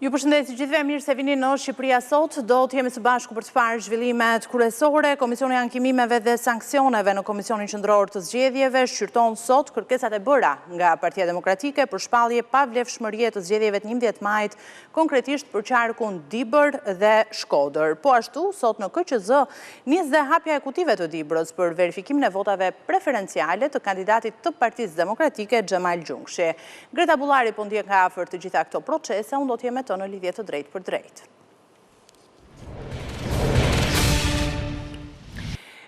Ju përshëndet gjithëve, mirë se vini në Shqipëria sot. Do të jemi së bashku për të parë zhvillimet kryesore. Komisioni i Ankimimeve dhe Sanksioneve në Komisionin Qendror të Zgjedhjeve shqyrton sot kërkesat e bëra nga Partia Demokratike për shpallje pa vlefshmërie të zgjedhjeve të 11 majit, konkretisht për qarkun Dibër dhe Shkodër. Po ashtu, sot në KQZ nis dhe hapja e kutive të Dibrës për verifikimin e votave preferenciale të kandidatit të Partisë Demokratike Xhemal Gjungshi. Greta Bullari po ndjek nga afër të gjitha këto procese, unë do të jem me në lidhje të drejt për drejt.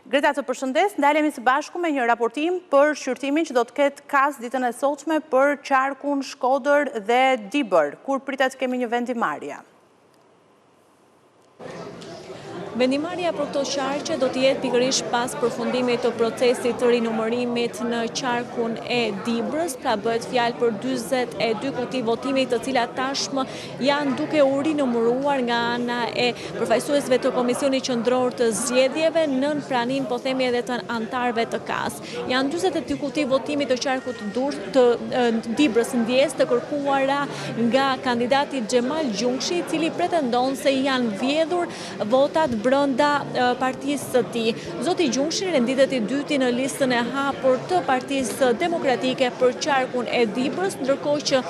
Greta, të përshëndes, ndalemi së bashku me një raportim për shqyrtimin që do të ketë kas ditën e sotshme për qarkun Shkodër dhe Dibër, kur pritet kemi një vendimarrje. Vendimarrja për këto qarqe do të jetë pikërisht pas përfundimit të procesit të rinumërimit në qarkun e Dibrës, pra bëhet fjalë për 42 kuti votimi të cilat tashmë janë duke u rinumëruar nga ana e përfaqësuesve të Komisionit Qendror të Zgjedhjeve nën praninë, po themi edhe të antarëve të KAS. Janë 42 kuti votimi të qarkut të Dibrës ndjes të kërkuara nga kandidati Xhemal Gjungshi, i cili pretendon se janë vjedhur votat brenda partisë së tij. Zoti Gjungshi renditet i dyti në listën e hapur të Partisë Demokratike për qarkun e Dibrës, ndërkohë që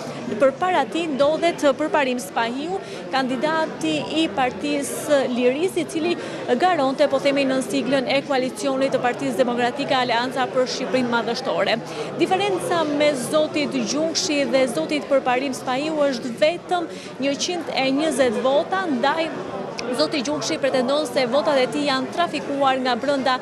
përpara tij ndodhet Përparim Spahiu, kandidati i Partisë Lirisë, i cili garonte, po themi, në siglën e koalicionit të Partisë Demokratike Aleanca për Shqipërinë Madhështore. Diferenca me zotit Gjungshi dhe zotit Përparim Spahiu është vetëm 120 vota, ndaj zoti Gjungshi pretendon se votat e tij janë trafikuar nga brenda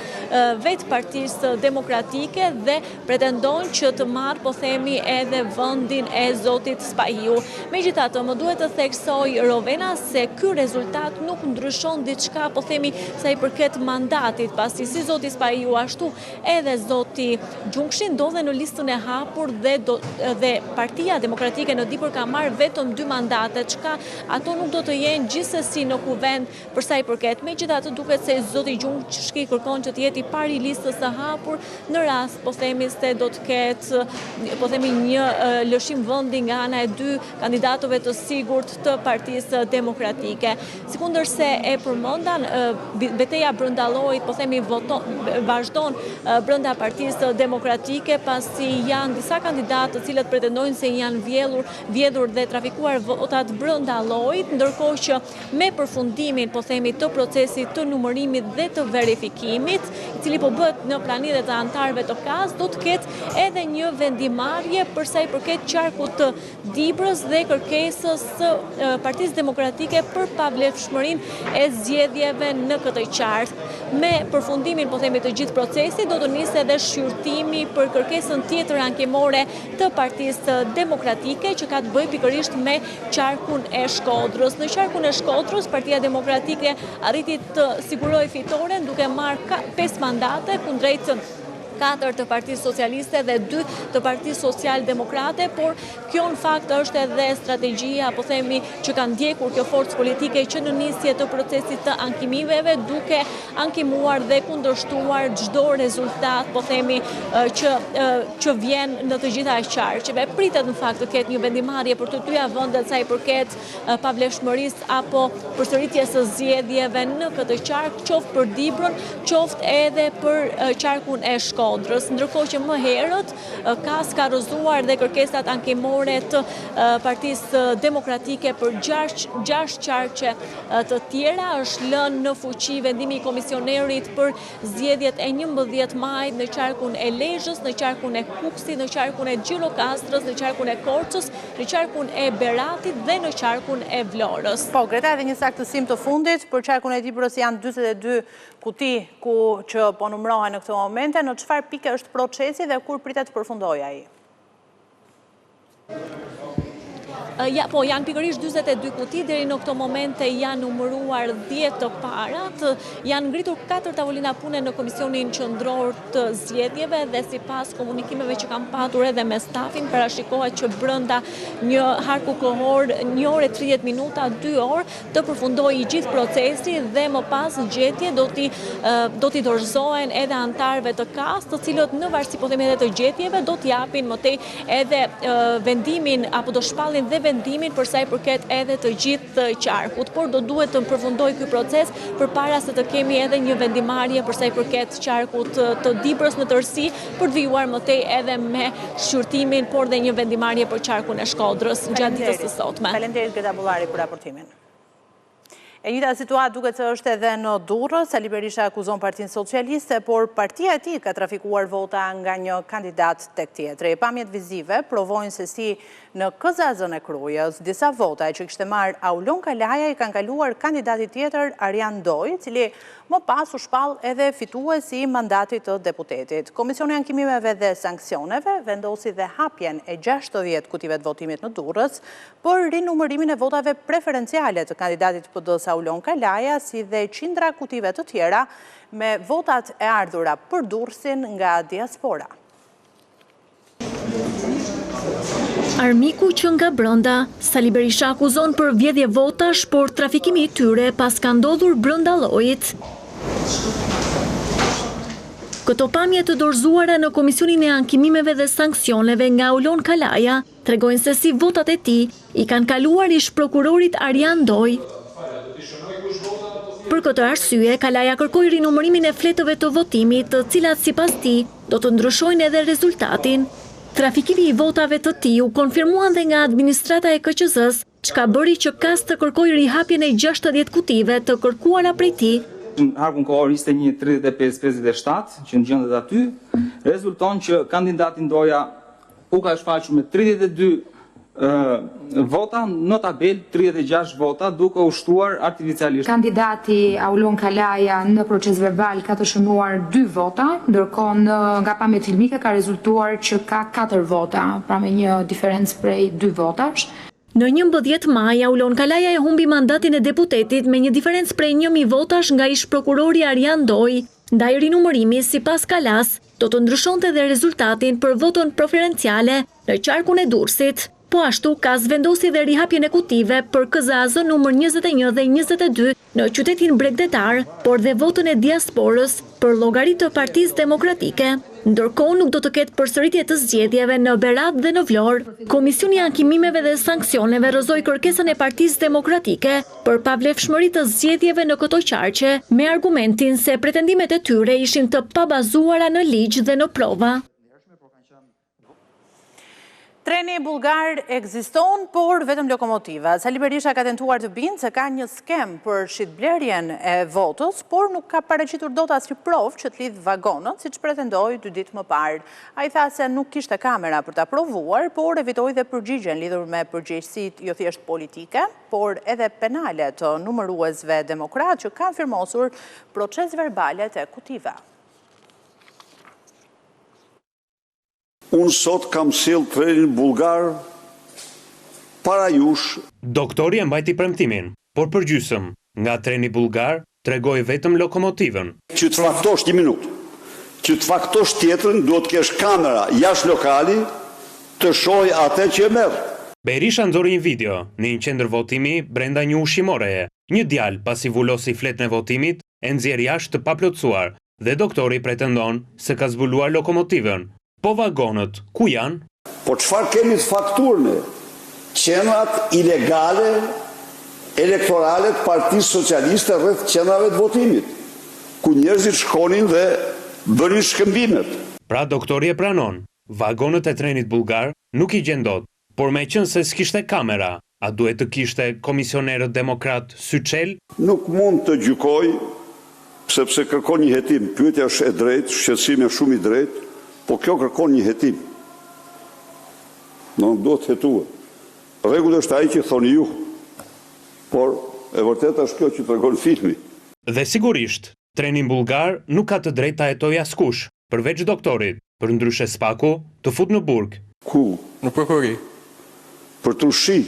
vetë Partisë Demokratike dhe pretendon që të marrë, po themi, edhe vendin e zotit Spahiu. Megjithatë, më duhet të theksoj, Rovena, se ky rezultat nuk ndryshon diçka, po themi, sa i përket mandatit, pasi si zoti Spahiu ashtu edhe zoti Gjungshi ndodhen në listën e hapur dhe Partia Demokratike në Dibër ka marrë vetëm 2 mandate, çka ato nuk do të jenë gjithsesi në kuvend për sa i përket. Megjithatë, duket se zoti Gjungshi kërkon që të jetë i pari listës së hapur në rast, po themi, se do të ketë, po themi, një lëshim vendi nga ana e 2 kandidatëve të sigurt të Partisë Demokratike. Sikundërse e përmendan, betejë brenda llojit, po themi, vazhdon brenda Partisë Demokratike, pasi janë disa kandidatë të cilët pretendojnë se janë vjedhur dhe trafikuar votat brenda llojit, ndërkohë që me përfundimin, po themi, të procesit të numërimit dhe të verifikimit, i cili po bëhet në praninë të antarëve të KAS, do të ketë edhe një vendimarrje për sa i përket qarkut të Dibrës dhe kërkesës së Partisë Demokratike për pavlefshmërinë e zgjedhjeve në këtë qark. Me përfundimin, po themi, të gjithë procesit, do të nisë edhe shqyrtimi për kërkesën tjetër ankimore të Partisë Demokratike, që ka të bëjë pikërisht me qarkun e Shkodrës. Në qarkun e Shkodrës, Partia Demokratike arriti të sigurojë fitoren duke marrë 5 mandate kundrejt 4 të Partisë Socialiste dhe 2 të Partisë Social-Demokrate, por kjo në fakt është edhe strategjia, po themi, që ka ndjekur kjo forcë politike që në nisje të procesit të ankimimeve, duke ankimuar dhe kundërshtuar çdo rezultat, po themi, që vjen në të gjitha qarqeve. Pritet në fakt të ketë një vendimarrje për të dyja vendet sa i përket pavlefshmërisë apo përsëritjes së zgjedhjeve në këtë qark, qoftë për Dibrën, qoftë edhe për qarkun e Shkodrës, ndërkohë që më herët KAS ka rrëzuar dhe kërkesat ankimore të Partisë Demokratike për 6 qarqe të tjera. Është lënë në fuqi vendimi i komisionerit për zgjedhjet e 11 majit në qarkun e Lezhës, në qarkun e Kukësit, në qarkun e Gjirokastrës, në qarkun e Korçës, në qarkun e Beratit dhe në qarkun e Vlorës. Po, Greta, edhe një saktësim të fundit, për qarkun e Dibrës janë 42 kuti që po numërohen në këtë momente, në çfarë pike është procesi dhe kur pritet të përfundojë ai? Po, janë pikërisht 42 kuti, deri në këto momente janë numëruar 10 të parat, janë ngritur 4 tavolina pune në Komisionin Qendror të Zgjedhjeve dhe sipas komunikimeve që kam patur edhe me stafin, parashikohet që brenda një harku kohor 1 orë e 30 minuta, 2 orë, të përfundojë i gjithë procesi dhe më pas gjetje do t'i dorëzohen edhe antarëve të KAS, të cilët në varësi, po themi, edhe të gjetjeve do t'i japin më tej edhe vendimin apo do shpallin dhe vendimin për sa i përket edhe të gjithë qarkut, por do duhet të përfundojë ky proces përpara se të kemi edhe një vendimarrje për sa i përket qarkut të Dibrës në tërësi, për të vijuar më tej edhe me shqyrtimin, por dhe një vendimarrje për qarkun e Shkodrës gjatë ditës së sotme. Faleminderit Greta Bullari për raportimin. E njëjta situatë duket se është edhe në Durrës. Sali Berisha akuzon Partinë Socialiste, por partia e tij ka trafikuar vota nga një kandidat tek tjetri. Pamjet vizive provojnë se si në KZAZ-n e Krujës, disa vota që kishte marrë Aulon Kalaja i kanë kaluar kandidatit tjetër Arjan Doj, cili më pas u shpall edhe fituesi i mandatit të deputetit. Komisioni i Ankimimeve dhe Sanksioneve vendosi dhe hapjen e 60 kutive të votimit në Durrës për rinumërimin e votave preferenciale të kandidatit PD-s Aulon Kalaja, si dhe qindra kutive të tjera me votat e ardhura për Durrësin nga diaspora. Armiku që nga brënda, Sali Berisha akuzon për vjedhje votash, por trafikimi i tyre pas ka ndodhur brënda llojit. Këto pamje të dorëzuara në Komisionin e Ankimimeve dhe Sanksioneve nga Aulon Kalaja tregojnë se si votat e tij i kanë kaluar ish prokurorit Arjan Doj. Për këtë arsye, Kalaja kërkoi rinumërimin e fletëve të votimit, të cilat sipas tij do të ndryshojnë edhe rezultatin. Trafikimi i votave të tij u konfirmuan dhe nga administrata e KQZ-s, çka bëri që KAS të kërkojë rihapjen e 60 kutive të kërkuara prej tij. Harkun kohor ishte një 35-57 që ngjendet aty, rezulton që kandidati Doja u ka shfaqur me 32 vota, në tabel 36 vota, duke u shtuar artificialisht. Kandidati Aulon Kalaja në proces verbal ka të shënuar 2 vota, ndërkohë nga pamjet filmike ka rezultuar që ka 4 vota, pra me një diferencë prej 2 votash. Në 11 maj, Aulon Kalaja e humbi mandatin e deputetit me një diferencë prej 1000 votash nga ish prokurori Arjan Doj. Ndaj rinumërimi, sipas Kalas, do të ndryshonte dhe rezultatin për voton preferenciale në qarkun e Durrësit. Po ashtu, KAS vendosi dhe rihapjen e kutive për KZAZ numër 21 dhe 22 në qytetin Bregdetar, por dhe votën e diasporës për llogaritë të Partisë Demokratike. Ndërkohë nuk do të ketë përsëritje të zgjedhjeve në Berat dhe në Vlorë. Komisioni i Ankimimeve dhe Sanksioneve rrëzoi kërkesën e Partisë Demokratike për pavlefshmëri të zgjedhjeve në këto qarqe, me argumentin se pretendimet e tyre ishin të pabazuara në ligj dhe në prova. Treni bullgar ekziston, por vetëm lokomotiva. Sali Berisha ka tentuar të bindë se ka një skem për shitblerjen e votës, por nuk ka paraqitur dot asnjë provë që të lidh vagonët, siç pretendoi 2 ditë më parë. Ai tha se nuk kishte kamera për ta provuar, por evitoi dhe përgjigjen lidhur me përgjegjësitë jo thjesht politike, por edhe penale të numëruesve demokrat që kanë firmosur proces verbale të kutive. Unë sot kam sjell trenin bullgar para jush. Doktori e mbajti premtimin, por përgjysëm, nga treni bullgar tregoi vetëm lokomotivën. Që të faktosh një minutë, që të faktosh tjetrën, duhet të kesh kamera jashtë lokali të shohë atë që e merr. Berisha nxori një video në një qendër votimi brenda një ushqimoreje. Një djalë pasi vulosi fletën e votimit e nxjerr jashtë të paplotësuar dhe doktori pretendon se ka zbuluar lokomotivën. Po vagonët, ku janë? Po çfarë kemi të fakturën? Qendrat ilegale elektorale të Partisë Socialiste rreth qendrave të votimit, ku njerëzit shkonin dhe bënin shkëmbimet. Pra doktori e pranon, vagonët e trenit bullgar nuk i gjen dot, por meqense se s'kishte kamera, a duhet të kishte komisionerët demokrat syçel? Nuk mund të gjykoj, sepse kërkon një hetim. Pyetja është e drejtë, shqetësimi është shumë i drejtë. Po kjo kërkon një hetim. Nuk do të hetuar. Rregulli është ai që thoni ju. Por e vërteta është kjo që tregon filmi. Dhe sigurisht, treni bullgar nuk ka të drejtë ta hetojë askush, përveç doktorit, përndryshe spaku të fut në burg. Ku? Në prokurori. Për të ushi.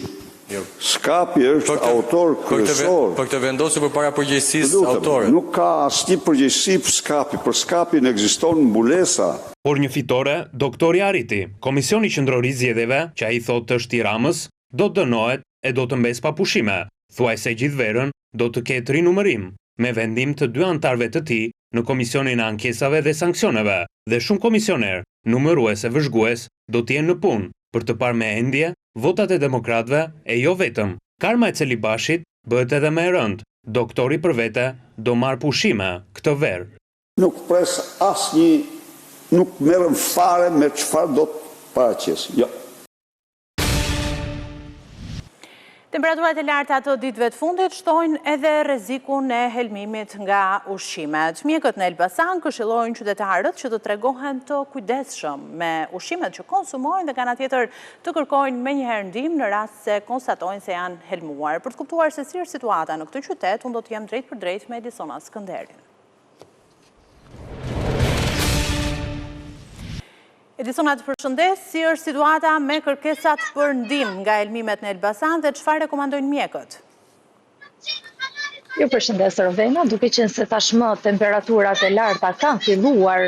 Skapi është autor kryesor. Për të vendosur përpara përgjegjësisë autorët. Nuk ka asnjë përgjegjësi për Skapi. Për Skapin ekziston mbulesa. Por një fitore, doktori arriti. Komisioni qendror i zgjedhjeve, që ai thotë është i Ramës, do të dënohet e do të mbes pa pushime. Thuajse gjithë verën do të ketë rinumërim, me vendim të 2 antarëve të tij në Komisionin e Ankesave dhe Sanksioneve, dhe shumë komisioner, numërues e vëzhgues, do të jenë në punë, për të parë me endje votat e demokratëve e jo vetëm. Karma e Celibashit bëhet edhe më e rëndë. Doktori për vete do marr pushime këtë verë. Nuk pres nuk merrem fare me çfarë do të paraqes. Jo. Temperaturat e larta të ditëve të fundit shtojnë edhe rrezikun e helmimit nga ushqimet. Mjekët në Elbasan këshillojnë qytetarët që të tregohen të kujdesshëm me ushqimet që konsumojnë dhe nga tjetër të kërkojnë menjëherë ndihmë në rast se konstatojnë se janë helmuar. Për të kuptuar se si është situata në këtë qytet, unë do të jem drejt për drejt me Edisona Skënderin. Edisona, të përshëndes, si është situata me kërkesat për ndihmë nga helmimet në Elbasan dhe çfarë rekomandojnë mjekët? Ju përshëndes Rovena, duke qenë se tashmë temperaturat e larta kanë filluar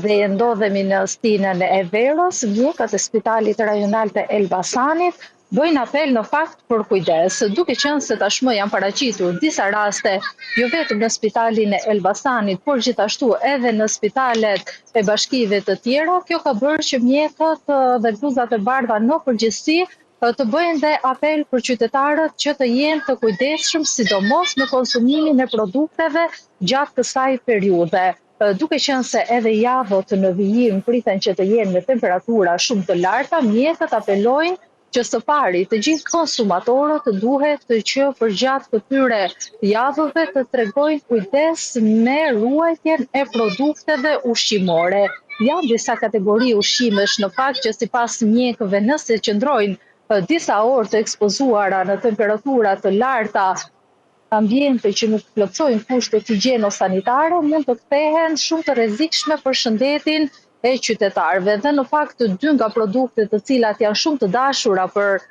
dhe ndodhemi në stinën e verës, mjekët e Spitalit Rajonal të Elbasanit bëjnë apel në fakt për kujdes, duke qenë se tashmë janë paraqitur disa raste, jo vetëm në Spitalin e Elbasanit, por gjithashtu edhe në spitalet e bashkive të tjera. Kjo ka bërë që mjekët dhe bluzat e bardha në përgjithësi të bëjnë dhe apel për qytetarët që të jenë të kujdesshëm, sidomos në konsumimin e produkteve gjatë kësaj periudhe. Duke qenë se edhe javët në vijim priten që të jenë me temperatura shumë të larta, mjekët apelojnë që së pari të gjithë konsumatorët duhet që përgjatë këtyre javëve të tregojnë kujdes me ruajtjen e produkteve ushqimore. Janë disa kategori ushqimesh në fakt që sipas mjekëve nëse qëndrojnë disa orë të ekspozuara në temperatura të larta, ambiente që nuk plotësojnë kushtet higjieno-sanitare, mund të kthehen shumë të rrezikshme për shëndetin e qytetarëve. Dhe në fakt dy nga produktet të cilat janë shumë të dashura për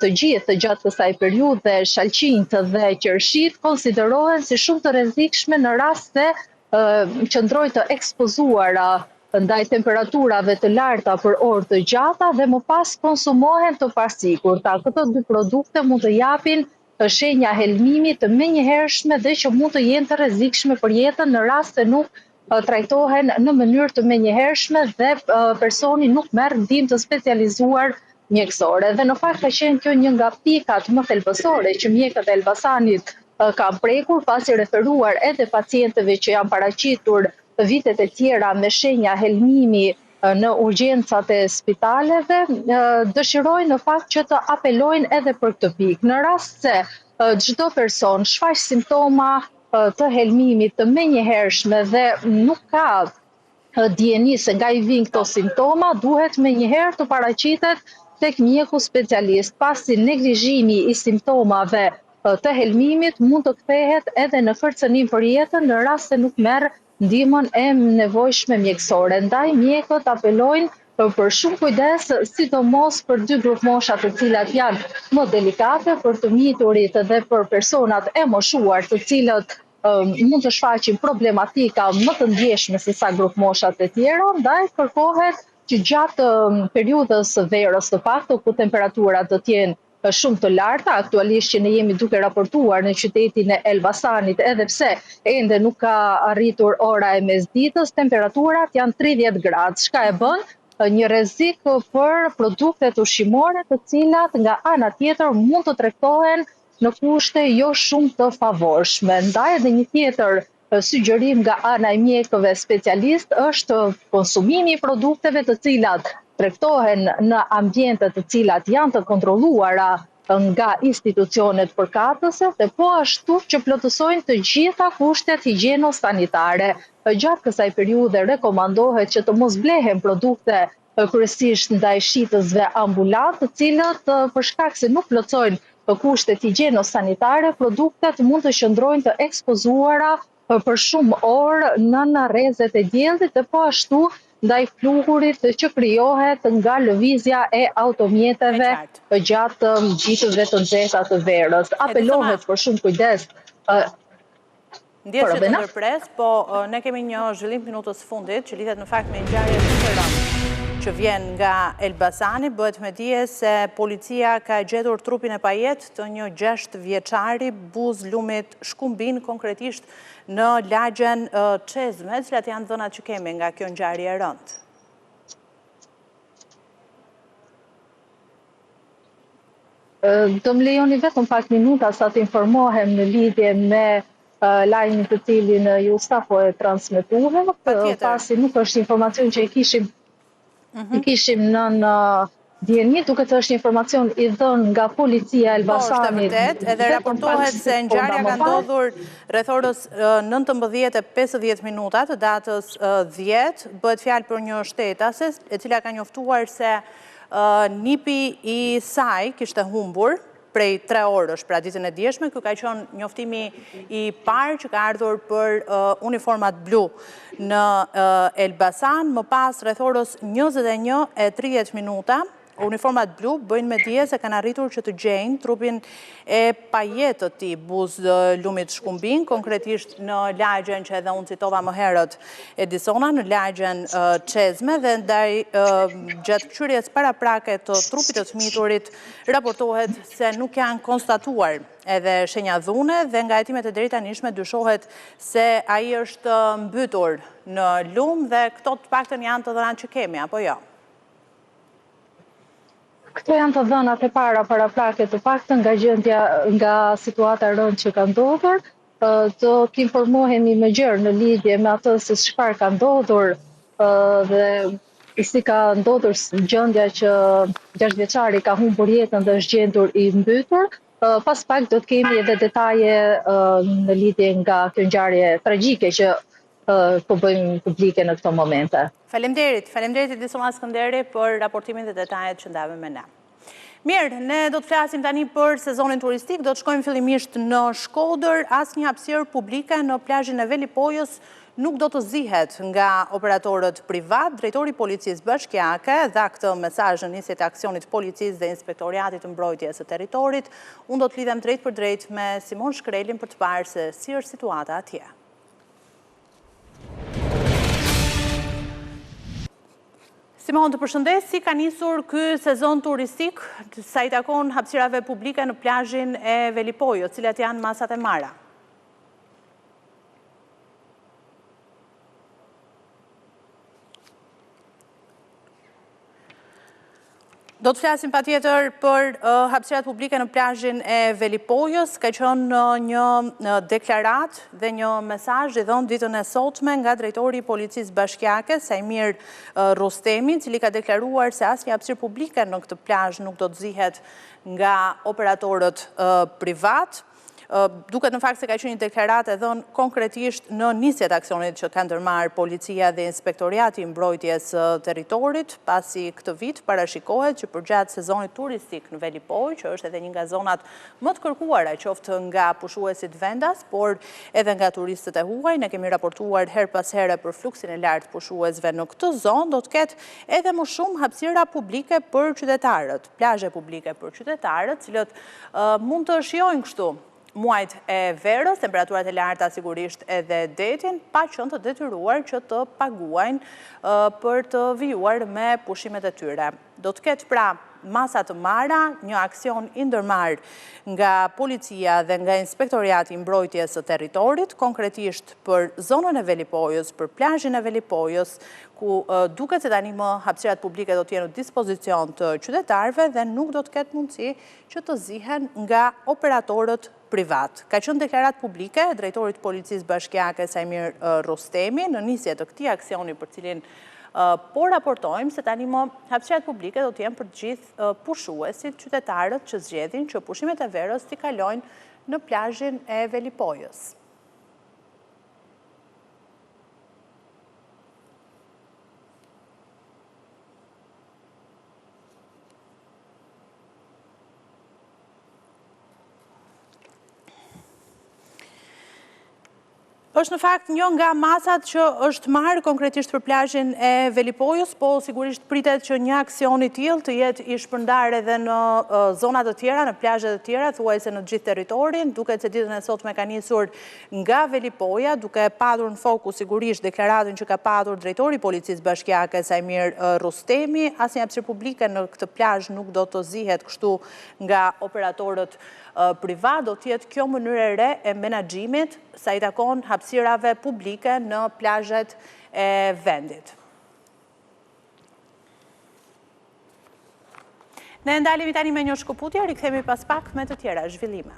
të gjithë gjatë kësaj periudhe, shalqinjt dhe qershit, konsiderohen si shumë të rrezikshme në rast se qëndrojnë të ekspozuara ndaj temperaturave të larta për orë të gjata dhe më pas konsumohen të pasigurta. Këto dy produkte mund të japin shenja helmimi të menjëhershme dhe që mund të jenë të rrezikshme për jetën në rast se nuk trajtohen në mënyrë të menjëhershme dhe personi nuk merr ndihmë të specializuar mjekësore. Dhe në fakt ka qenë kjo një nga pikat më thelbësore që mjekët e Elbasanit kanë prekur, pasi referuar edhe pacientëve që janë paraqitur vitet e tjera me shenja helmimi në urgjencat e spitaleve, dëshirojnë në fakt që të apelojnë edhe për këtë pikë. Në rast se çdo person shfaq simptoma të helmimit të menjëhershme dhe nuk ka dijeni se nga i vijnë këto simptoma, duhet menjëherë të paraqitet tek mjeku specialist, pasi neglizhimi i simptomave të helmimit mund të kthehet edhe në kërcënim për jetën në rast se nuk merr ndihmën e nevojshme mjekësore. Ndaj mjekët apelojnë për shumë kujdes, sidomos për dy grup mosha të cilat janë më delikate, për të miturit dhe për personat e moshuar të cilët mund të shfaqin problematika më të ndjeshme se sa grup moshat e tjera, ndaj kërkohet që gjatë periudhës së verës të fakto ku temperaturat do të jenë shumë të larta, aktualisht që ne jemi duke raportuar në qytetin e Elbasanit, edhe pse ende nuk ka arritur ora e mesditës, temperaturat janë 30 gradë, çka e bën një rrezik për produktet ushqimore të cilat nga ana tjetër mund të tregtohen në kushte jo shumë të favorshme. Ndaj edhe një tjetër sugjerim nga ana e mjekëve specialist është konsumimi i produkteve të cilat tregtohen në ambiente të cilat janë të kontrolluara nga institucionet përkatëse dhe po ashtu që plotësojnë të gjitha kushtet higjieno-sanitare. Gjatë kësaj periudhe rekomandohet që të mos blehen produkte kryesisht ndaj shitësve ambulant, të cilët për shkak se nuk plotësojnë kushtet higjieno-sanitare, produktet mund të qëndrojnë të ekspozuara për shumë orë në rrezet e diellit dhe po ashtu ndaj fluhurit që krijohet nga lëvizja e automjeteve gjatë gjitëve të nxehta të verës. Apelohet për shumë kujdes. Ndjehet të ndërpres, po ne kemi një zhvillim minutës fundit që lidhet në fakt me ngjarje të rëndë që vjen nga Elbasani. Bëhet me dije se policia ka gjetur trupin e pajet të një 6 vjeçari buz lumit Shkumbin, konkretisht në lagjen Çezme. Cilat janë dhënat që kemi nga kjo ngjarje e rëndë? Do më lejoni vetëm pak minuta sa të informohem në lidhje me lajmin të cilin ju po e transmetuhe, pasi nuk është informacion që i kishim në djeni, duke të është informacion i dhënë nga policia e Elbasanit. Po, është e vërtet, edhe raportohet se ngjarja ka ndodhur rreth orës 19:50 minuta të datës 10, bëhet fjalë për një shtetase, e cila ka njoftuar se nipi i saj kishte humbur prej 3 orësh pra ditën e djeshme. Ky ka qenë njoftimi i parë që ka ardhur për uniformat blu në Elbasan, më pas rreth orës 21:30 minuta. Uniformat blu bëjnë me dije se kanë arritur që të gjejnë trupin e pajet të tij Buz Lumit Shkumbin, konkretisht në lagjen që edhe unë citova më herët Edisona, në lagjen Çezme, dhe ndaj gjatë këshyrjes paraprake të trupit të fëmiturit raportohet se nuk janë konstatuar edhe shenja dhune, dhe nga hetimet e drejtanishme dyshohet se ai është mbytur në lum, dhe këto të paktën janë të dhënat që kemi, apo jo? Këto janë të dhënat e paraprake të paktën nga gjendja, nga situata rënd që ka ndodhur. Do t'informohemi më gjerë në lidhje me atë se çfarë ka ndodhur dhe si ka ndodhur gjendja që 6 vjeçari ka humbur jetën dhe është gjendur i mbytur. Pas pak do të kemi edhe detaje në lidhje nga kjo ngjarje tragjike që po bëjmë publike në këto momente. Faleminderit Edisona Skënderi për raportimin dhe detajet që ndave me ne. Mirë, ne do të flasim tani për sezonin turistik, do të shkojmë fillimisht në Shkodër, asnjë hapësirë publike në plazhin e Velipojës nuk do të zihet nga operatorët privat. Drejtori i Policisë Bashkiake dha këtë mesazh në nisjet e aksionit policisë dhe Inspektoriatit të Mbrojtjes së Territorit. Unë do të lidhem drejt për drejt me Simon Shkrelin për të parë se si është situata atje. Simon, të përshëndes, si ka nisur ky sezon turistik sa i takon hapësirave publike në plazhin e Velipojës, cilat janë masat e mara? Do të flasim patjetër për hapësirat publike në plazhin e Velipojës. Ka qenë një deklarat dhe një mesazh i dhënë ditën e sotme nga drejtori i Policisë Bashkiake, Sajmir Rostemi, i cili ka deklaruar se asnjë hapësirë publike në këtë plazh nuk do të zihet nga operatorët privat. Duket në fakt se ka qenë një deklaratë e dhënë konkretisht në nisjet aksionit që ka ndërmarrë policia dhe Inspektoriati i Mbrojtjes së Territorit, pasi këtë vit parashikohet që përgjatë sezonit turistik në Velipojë, që është edhe një nga zonat më të kërkuara qoftë nga pushuesit vendas, por edhe nga turistët e huaj, ne kemi raportuar her pas here për fluksin e lartë pushuesve në këtë zonë, do të ketë edhe më shumë hapësira publike për qytetarët, plazhe publike për qytetarët, cilët mund të shijojnë kështu muajt e verës, temperaturat e larta sigurisht edhe detin, pa qenë të detyruar që të paguajnë për të vijuar me pushimet e tyre. Do të ketë pra masa të mara, një aksion i ndërmarrë nga policia dhe nga Inspektoriati i Mbrojtjes së Territorit, konkretisht për zonën e Velipojës, për plazhin e Velipojës, ku duket se tani më hapësirat publike do të jenë në dispozicion të qytetarëve dhe nuk do të ketë mundësi që të zihen nga operatorët privat. Ka qenë deklarat publike e drejtorit Policisë Bashkiake Sajmir Rostemi në nisje të këtij aksioni për cilin po raportojmë se tani më hapësirat publike do të jenë për të gjithë pushuesit, qytetarët që zgjedhin që pushimet e verës t'i kalojnë në plazhin e Velipojës. Është në fakt një nga masat që është marrë konkretisht për plazhin e Velipojës, po sigurisht pritet që një aksion i tillë të jetë i shpërndar edhe në zona të tjera, në plazhe të tjera, thuajse në gjithë territorin. Duket se ditën e sotme ka nisur nga Velipoja, duke padur në fokus sigurisht deklaratën që ka padur drejtori i Policisë Bashkiake Sajmir Rostemi. Asnjë hapësirë publike në këtë plazh nuk do të zihet kështu nga operatorët privat, do të jetë kjo mënyrë e re e menaxhimit sa i takon hapësirave publike në plazhet e vendit. Ne ndalemi tani me një shkëputje, rikthehemi pas pak me të tjera zhvillime.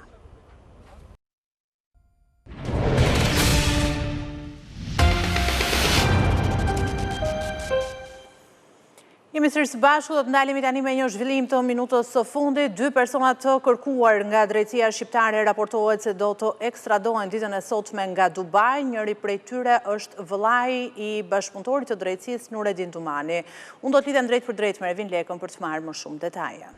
Jemi sërish bashku, do të ndalemi tani me një zhvillim të minutës së fundit. 2 personat të kërkuar nga drejtësia shqiptare raportohet se do të ekstradohen ditën e sotme nga Dubai. Njëri prej tyre është vëllai i bashkëpunëtorit të drejtësisë Nuredin Dumani. Unë do të lidhem drejt për drejt me Ervin Lekën për të marrë më shumë detaje.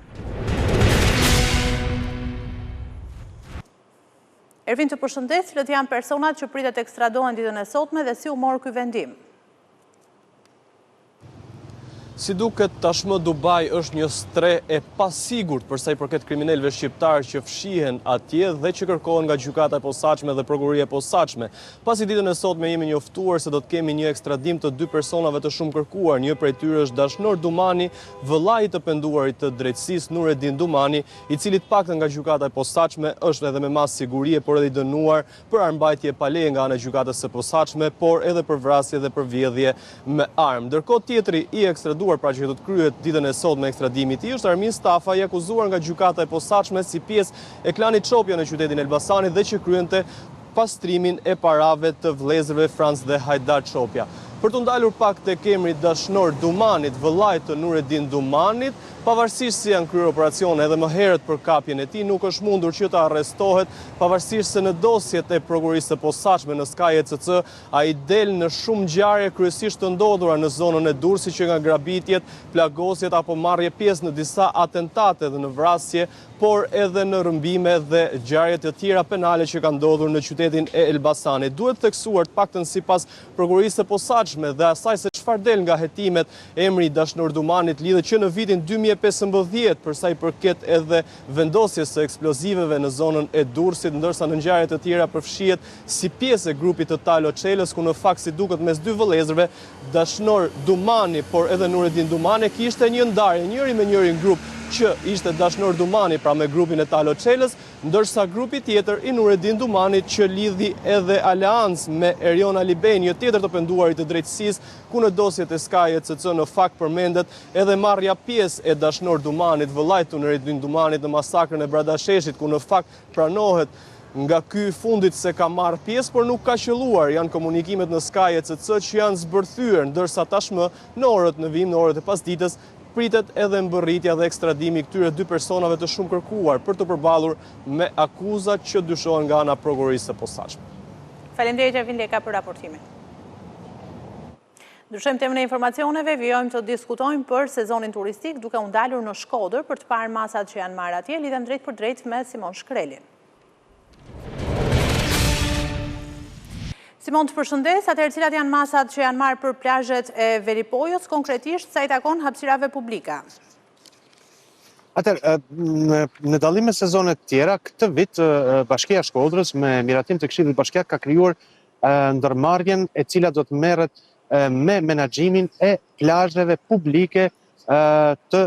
Ervin, të përshëndes, cilët janë personat që pritet ekstradohen ditën e sotme dhe si u morë ky vendim? Si duket tashmë Dubai është një stre e pasigurt për sa i përket kriminalëve shqiptar që fshihen atje dhe që kërkohen nga gjykata e posaçme dhe prokuroria e posaçme. Pasi ditën e sotme jemi njoftuar se do të kemi një ekstradim të 2 personave të shumë kërkuar. Një prej tyre është Dashnor Dumani, vëllai të penduarit të drejtësisë Nuredin Dumani, i cili të paktën nga gjykata e posaçme është edhe me mas sigurie, por edhe i dënuar për armbajtje pa leje nga ana e gjykatës së posaçme, por edhe për vrasje dhe për vjedhje me armë. Ndërkohë tjetri i ekstraduar pra që do të kryhet ditën e sotme me ekstradimit i është Armin Stafa, i akuzuar nga gjykata e posaçme si pjesë e klanit Çopja në qytetin Elbasanit dhe që kryente pastrimin e parave të vëllezërve Franc dhe Hajdar Çopja. Për të ndalur pak tek emri Dashnor Dumanit, vëllai të Nuredin Dumanit, pavarësisht se janë kryer operacione edhe më herët për kapjen e tij, nuk është mundur që të arrestohet, pavarësisht se në dosjet e prokurorisë së posaçme në Skaj ECC ai del në shumë ngjarje kryesisht të ndodhura në zonën e Durrësit, që nga grabitjet, plagosjet apo marrje pjesë në disa atentate dhe në vrasje, por edhe në rëmbime dhe ngjarje të tjera penale që kanë ndodhur në qytetin e Elbasanit. Duhet theksuar të paktën sipas prokurorisë së posaçme dhe asaj se çfarë del nga hetimet, emri Dashnor Dumanit lidhet që në vitin 2015 për sa i përket edhe vendosjes së eksploziveve në zonën e Durrësit, ndërsa në ngjarje të tjera përfshihet si pjesë e grupit të Talo Çelës, ku në fakt si duket mes 2 vëllezërve, Dashnor Dumani, por edhe Nuredin Dumani, kishte një ndarje njëri me njërin grup që ishte Dashnor Dumani pra me grupin e Talo Çelës, ndërsa grupi tjetër i Nuredin Dumanit që lidhi edhe aleancë me Erion Alibej, një tjetër të penduarit të drejtësisë, ku në dosjet e Skaj ECC në fakt përmendet edhe marrja pjesë e Dashnor Dumanit, vëllait të Nuredin Dumanit në masakrën e Bradasheshit, ku në fakt pranohet nga ky fundit se ka marrë pjesë, por nuk ka qelluar. Janë komunikimet në Skaj ECC që janë zbërthyer, ndërsa tashmë në orët në vim, në orët e pasdites, pritet edhe mbërritja dhe ekstradimi këtyre 2 personave të shumë kërkuar për të përballur me akuzat që dyshohen nga ana prokurorisë së posaçme. Faleminderit Ervin Leka për raportimin. Ndryshojmë temën e informacioneve, vijojmë të diskutojmë për sezonin turistik duke u ndalur në Shkodër për të parë masat që janë marrë atje. Lidhem drejt për drejt me Simon Shkrelin. Simon, të përshëndes, atëherë cilat janë masat që janë marrë për plazhet e Veripojës, konkretisht sa i takon hapësirave publika? Atëherë, në dallim me sezonet tjera, këtë vit Bashkia e Shkodrës me miratim të Këshillit Bashkiak ka krijuar ndërmarrjen e cila do të merret me menaxhimin e plazheve publike të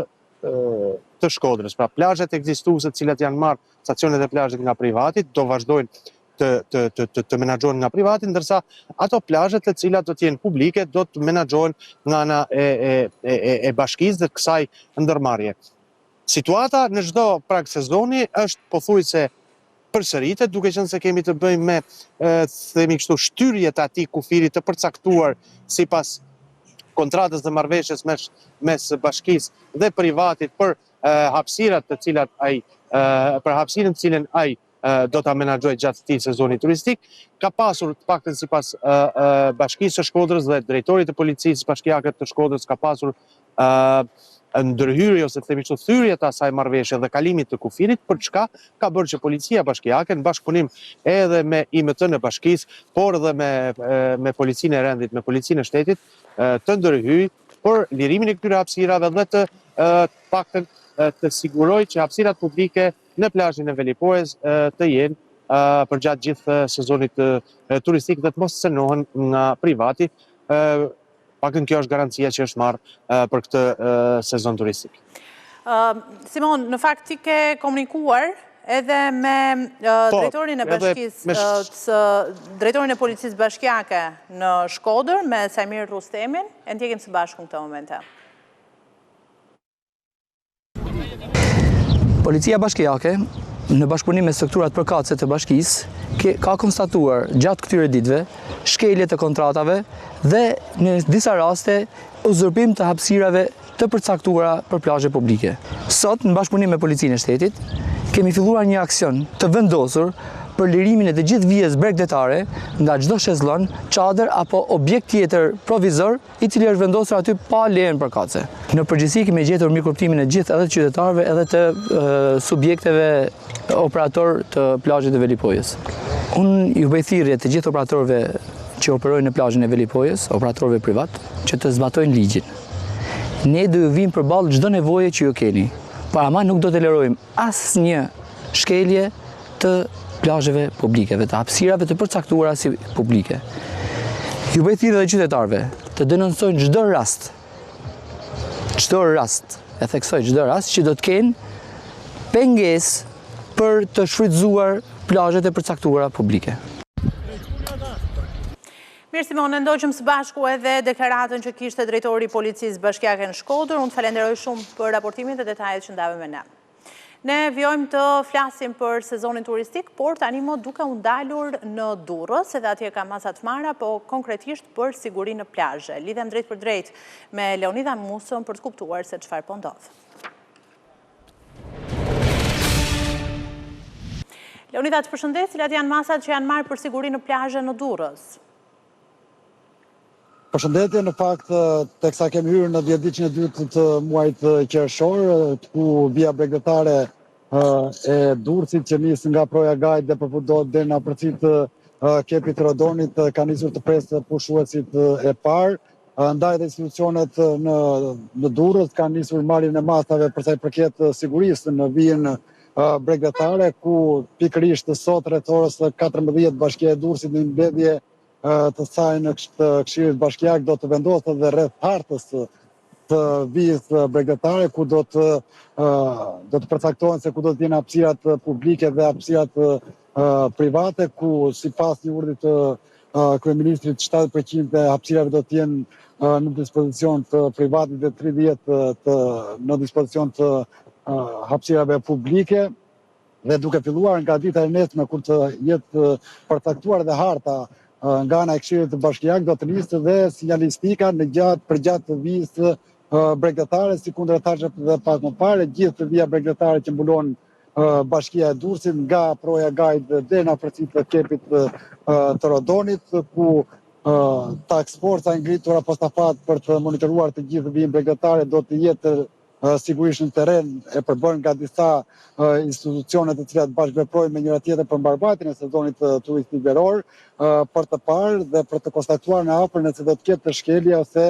Shkodrës. Pra plazhet ekzistuese të cilat janë marrë stacionet e plazhit nga privatit do vazhdojnë të menaxhohen nga privati, ndërsa ato plazhe të cilat do të jenë publike do të menaxhohen nga ana e bashkisë dhe kësaj ndërmarrje. Situata në çdo prag sezoni është pothuajse përsëritet, duke qenë se kemi të bëjmë me themi kështu shtyrje të atij kufirit të përcaktuar sipas kontratës dhe marrëveshjes mes bashkisë dhe privatit për hapësirat të cilat ai për hapësirën të cilën ai do ta menaxhoj gjatë këtij sezoni turistik, ka pasur të paktën sipas Bashkisë së Shkodrës dhe drejtorit të policisë bashkiake të Shkodrës ka pasur ndërhyrje ose themi kështu thyrje të asaj marrëveshje dhe kalimit të kufirit, për çka ka bërë që policia bashkiake në bashkëpunim edhe me IMT-n e bashkisë, por edhe me policinë e rendit, me policinë e shtetit, të ndërhyjë për lirimin e këtyre hapësirave dhe të paktën të siguroj që hapësirat publike në plazhin e Veripojës të jenë për gjatë gjithë sezonit turistik dhe të mos cenohen nga privati. Pakën kjo është garancia që është marrë për këtë sezon turistik. Simon, në fakt ti ke komunikuar edhe me drejtorin e bashkisë, drejtorin e policisë bashkiake në Shkodër, me Sajmir Rustemin, e ndjekim së bashku në këtë moment. Policia bashkiake, në bashkëpunim me strukturat përkatëse të bashkisë, ka konstatuar gjatë këtyre ditëve shkelje të kontratave dhe në disa raste uzurpim të hapësirave të përcaktuara për plazhe publike. Sot, në bashkëpunim me Policinë e Shtetit, kemi filluar një aksion të vendosur për lirimin e të gjithë vijës bregdetare nga çdo shezllon, çadër apo objekt tjetër provizor i cili është vendosur aty pa lejen përkatëse. Në përgjithësi kemi gjetur mirëkuptimin e gjithë edhe të qytetarëve edhe të subjekteve operator të plazhit të Velipojës. Unë ju bëj thirrje të gjithë operatorëve që operojnë në plazhin e Velipojës, operatorëve privat, që të zbatojnë ligjin. Ne do ju vim përballë çdo nevoje që ju keni. Para nuk do të tolerojmë asnjë shkelje të plazheve publikeve, të hapësirave të përcaktuara si publike. Ju bëj thirrje edhe qytetarëve të denoncojnë çdo rast, e theksoj çdo rast që do të kenë pengesë për të shfrytzuar plazhet e përcaktuara publike. Mirë Simone, ndoqëm së bashku edhe deklaratën që kishte drejtori i Policisë Bashkiake në Shkodër. Unë të falenderoj shumë për raportimin dhe detajet që ndave me ne. Ne vjojmë të flasim për sezonin turistik, por tani më duke u ndalur në Durrës, edhe atje ka masa të mara, po konkretisht për sigurinë në plazhe. Lidhem drejt për drejt me Leonida Musën për të kuptuar se çfarë po ndodh. Leonida, të përshëndet, cilat janë masat që janë marrë për sigurinë në plazhe në Durrës? Përshëndetje, në fakt, teksa kemi hyrë në 10 ditën e dytë të muajit qershor, ku vija bregdetare e Durrësit që nis nga Proja Gaj dhe përfundohet deri në afërsitë të kepit Rodonit ka nisur të presë pushuesit e parë. Ndaj dhe institucionet në Durrës kanë nisur marrjen e masave për sa i përket sigurisë në vijën bregdetare, ku pikërisht sot rreth orës 14 Bashkia e Durrësit në mbledhje të saj në Këshillit Bashkiak do të vendosë dhe rreth hartës të vijës bregdetare, ku do të përcaktohen se ku do të jenë hapësirat publike dhe hapësirat private, ku sipas një urdhri të kryeministrit 70% e hapësirave do të jenë në dispozicion të privatit dhe 30% në dispozicion të hapësirave publike. Dhe duke filluar nga dita e nesme kur të jetë përcaktuar dhe harta nga ana e Këshillit të Bashkiak, do të nisë dhe sinjalistika për gjatë të vijës bregdetare, si kundër thashë dhe pak më parë, gjithë vija bregdetare që mbulon Bashkia e Durrësit nga Proja Gaj dhe në afërsitë të kepit të Rodonit, ku task forca ngritur apostafat për të monitoruar të gjithë vijën bregdetare do të jetë sigurisht në terren e përbërë nga disa institucione të cilat bashkëveprojnë me njëra tjetër për mbarvajtjen e sezonit turistik veror, për të parë dhe për të konstatuar në afër nëse do të ketë të shkelje ose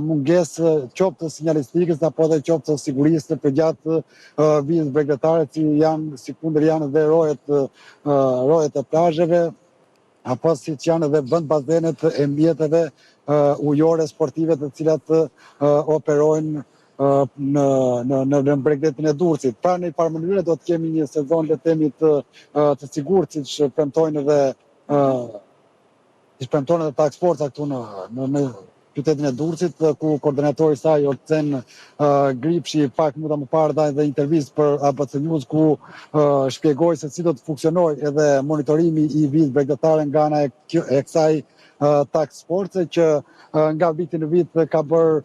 mungesë qoftë të sinjalistikës apo edhe qoftë të sigurisë për gjatë vijës bregdetare, sikundër janë dhe rojet e plazheve, apo siç janë edhe vend bazenet e mjeteve ujore sportive të cilat operojnë në bregdetin e Durrësit. Pra në parë mënyrë do të kemi një sezon le të themi të sigurt, siç premtojnë edhe task forca këtu në qytetin e Durrësit, ku koordinatori i saj Olcen Gripshi pak minuta më parë dha edhe intervistë për ABC News, ku shpjegoi se si do të funksionojë edhe monitorimi i vijës bregdetare nga ana e kësaj task force, që nga viti në vit ka bërë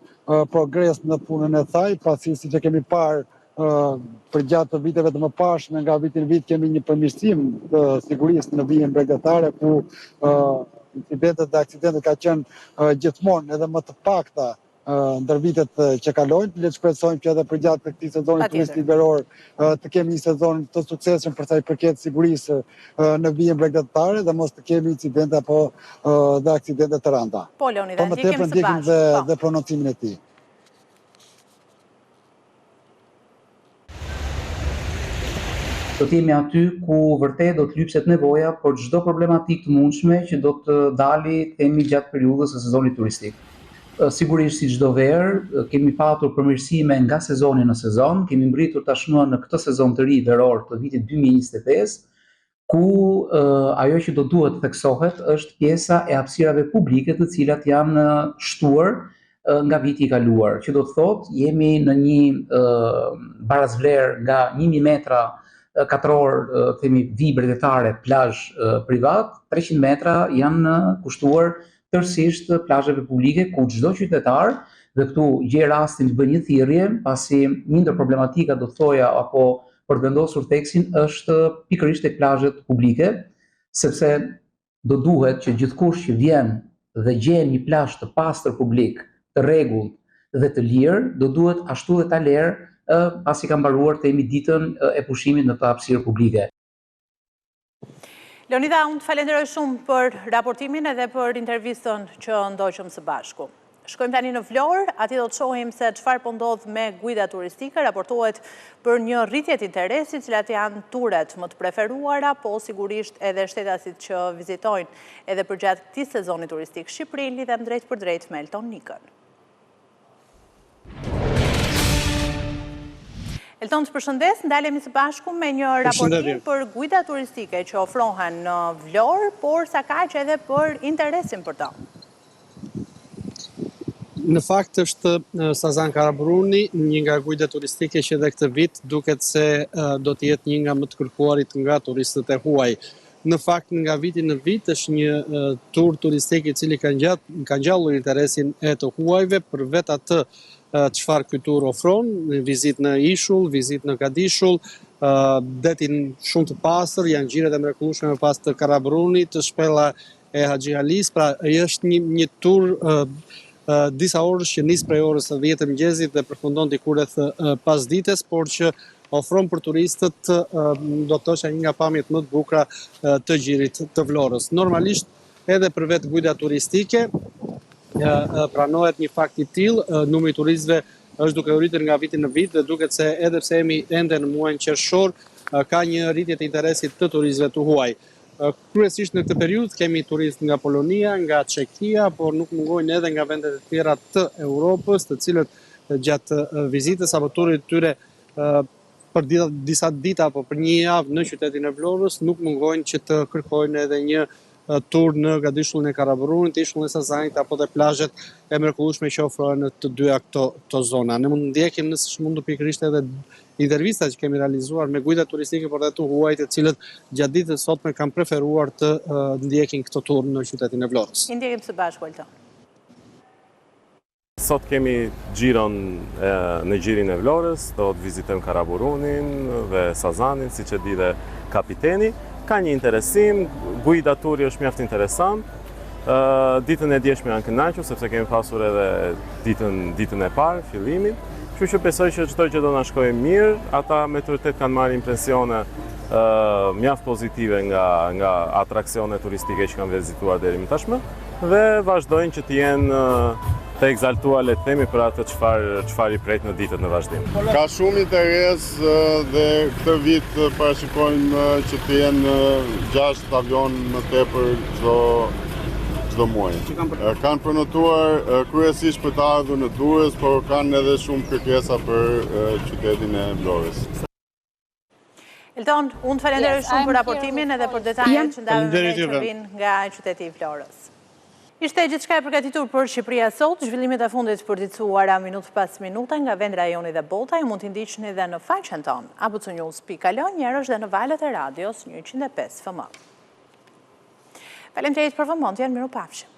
progres në punën e saj, pasi siç e kemi parë për gjatë të viteve të mëparshme, nga viti në vit kemi një përmirësim të sigurisë në vijën bregdetare, ku incidentet dhe aksidentet ka qenë gjithmonë edhe më të pakta ndër vitet që kalojnë. Le të shpresojmë që edhe për gjatë të këtij sezoni turistik veror të kemi një sezon të suksesshëm për sa i përket sigurisë në vijën bregdetare dhe mos të kemi incidente apo dhe aksidente të rënda. Po Leonida, ndjekim së bashku dhe prononcimin e tij. Do të jemi aty ku vërtet do të lypset nevoja për çdo problematik të mundshme që do të dali themi gjatë periudhës së sezonit turistik. Sigurisht si çdo verë, kemi patur përmirësime nga sezoni në sezon, kemi mbërritur tashmë në këtë sezon të ri veror të vitit 2025, ku ajo që do duhet të theksohet është pjesa e hapësirave publike të cilat janë shtuar nga viti I kaluar, që do të thotë jemi në një barazvlerë nga 1000 metra katror, themi vi bregdetare, plazh privat, 300 metra janë kushtuar tërësisht plazheve publike ku çdo qytetar, dhe këtu gjej rastin të bëjë një thirrje, pasi një ndër problematikat do të thoja apo për të vendosur theksin është pikërisht tek plazhet publike, sepse do duhet që gjithkush që vjen dhe gjen një plazh të pastër publik, të rregullt dhe të lirë, do duhet ashtu dhe ta lerë pasi ka mbaruar themi ditën e pushimit në këtë hapësirë publike. Leonida, unë të falenderoj shumë për raportimin edhe për intervistën që ndoqëm së bashku. Shkojmë tani në Vlorë, ati do të shohim se çfarë po ndodh me guida turistike, raportohet për një rritje të interesit, cilat janë turet më të preferuara, po sigurisht edhe shtetasit që vizitojnë edhe përgjatë këtij sezoni turistik Shqipëri, lidhem drejt për drejt me Elton Nikën. Elton, të përshëndes, ndalemi së bashku me një raportim për guida turistike që ofrohen në Vlorë, por sa kaq edhe për interesin për to. Në fakt është Sazan Karaburuni, një nga guidat turistike që edhe këtë vit duket se do të jetë një nga më të kërkuarit nga turistët e huaj. Në fakt nga viti në vit është një tur turistik I cili ka ngjallur interesin e të huajve për vetë atë çfarë ky tur ofron, vizitë në Ishull, vizitë në Kadishull, detin shumë të pastër, janë xhiret e mrekullueshme pas të Karaburunit, të shpella e Haxhi Alis, pra është një tur disa orësh që nis prej orës 10 të mëngjesit dhe përfundon diku rreth pasdites, por që ofron për turistët do të thosha një nga pamjet më të bukura të xhirit të Vlorës. Normalisht edhe për vetë guida turistike pranohet një fakt I tillë, numri I turistëve është duke u rritur nga viti në vit dhe duket se edhe pse jemi ende në muajin qershor, ka një rritje të interesit të turistëve të huaj. Kryesisht në këtë periudhë kemi turistë nga Polonia, nga Çekia, por nuk mungojnë edhe nga vendet e tjera të Europës, të cilët gjatë vizitës apo turit tyre për disa ditë apo për një javë në qytetin e Vlorës, nuk mungojnë që të kërkojnë edhe një tur në Kadishullin e Karaburunit, Ishullin e Sazanit apo dhe plazhet e mrekullueshme që ofrohen në të dyja këto zona. Ne mund ndjekim nëse është mundur pikërisht edhe intervistat që kemi realizuar me guida turistike por dhe të huajt të cilët gjatë ditës sotme kanë preferuar të ndjekin këtë tur në qytetin e Vlorës. I ndjekim së bashku, Elton. Sot kemi xhiron në xhirin e Vlorës, do të vizitojmë Karaburunin dhe Sazanin, siç e di dhe kapiteni. Ka një interesim, guida turi është mjaft interesant. Ditën e djeshme janë kënaqur sepse kemi pasur edhe ditën e parë, fillimin. Kështu që besoj që çdo gjë do na shkojë mirë. Ata me të vërtetë kanë marrë impresione mjaft pozitive nga atraksione turistike që kanë vizituar deri më tashmë dhe vazhdojnë që të jenë të egzaltuar le të themi për atë çfarë I pret në ditët në vazhdim. Ka shumë interes dhe këtë vit parashikojmë që të jenë 6 avion më tepër çdo muaj. Kanë përnotuar kryesisht për të ardhur në Durrës, por kanë edhe shumë kërkesa për qytetin e Vlorës. Elton, unë të falenderoj shumë për raportimin edhe për detajet që ndavëm që vinë nga qyteti I Vlorës. Ishte gjithçka e përgatitur për Shqipëria sot, zhvillimet e fundit përditësuara minutë pas minute nga vend rajoni dhe bota, ju mund t'i ndiqni edhe në faqen tonë, abcnews.al, njerësh dhe në valët e radios 105 FM. Faleminderit për vëmendjen, mirupafshim.